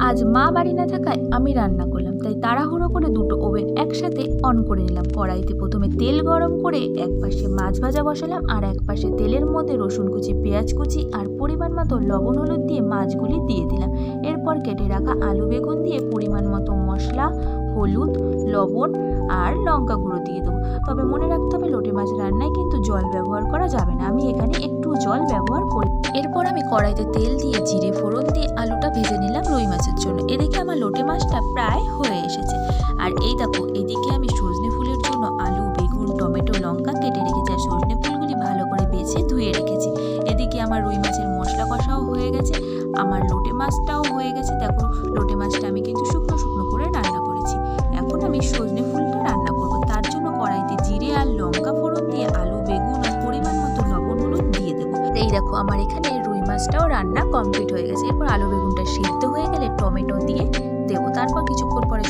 আজ মা বাড়ি না থাকায় আমি রান্না করলাম, তাই তাড়াহুড়ো করে দুটো ওভেন একসাথে অন করে নিলাম। কড়াইতে প্রথমে তেল গরম করে এক পাশে মাছ ভাজা বসালাম, আর এক পাশে তেলের মধ্যে রসুন কুচি, পেঁয়াজ কুচি আর পরিমাণ মতো লবণ হলুদ দিয়ে মাছগুলি দিয়ে দিলাম। এরপর কেটে রাখা আলু বেগুন দিয়ে পরিমাণ মতো মশলা, হলুদ, লবণ আর লঙ্কা গুঁড়ো দিয়ে দেবো। তবে মনে রাখতে হবে লোটে মাছ রান্নায় কিন্তু জল ব্যবহার করা যাবে না, আমি এখানে একটু জল ব্যবহার করি। এরপর আমি কড়াইতে তেল দিয়ে জিরে ফোড়ন দিয়ে আলুটা ভেজে নিলাম রুই মাছের জন্য। এদিকে আমার লোটে মাছটা প্রায় হয়ে এসেছে। আর এই দেখো, এদিকে আমি সজনে ফুলের জন্য আলু, বেগুন, টমেটো, লঙ্কা কেটে রেখেছি, আর সজনে ফুলগুলি ভালো করে বেছে ধুয়ে রেখেছি। এদিকে আমার রুই মাছের মশলা কষাও হয়ে গেছে, আমার লোটে মাছটাও হয়ে গেছে। দেখো, লোটে মাছটা আমি কিন্তু শুকনো শুকনো করে রান্না করেছি। এখন আমি সজনে ফুলটা রান্না করব। তার জন্য কড়াইতে জিরে আর লঙ্কা ফোড়ন দিয়ে আলু, বেগুন আর পরিমাণ মতো লবণ হলুদ দিয়ে দেবো। এই দেখো, আমার এখানে রুই মাছটাও রান্না কমপ্লিট হয়ে গেছে। এরপর আলু বেগুনটা সিদ্ধ হয়ে গেলে টমেটো দিয়ে দেবো। তারপর কিছুক্ষণ পরে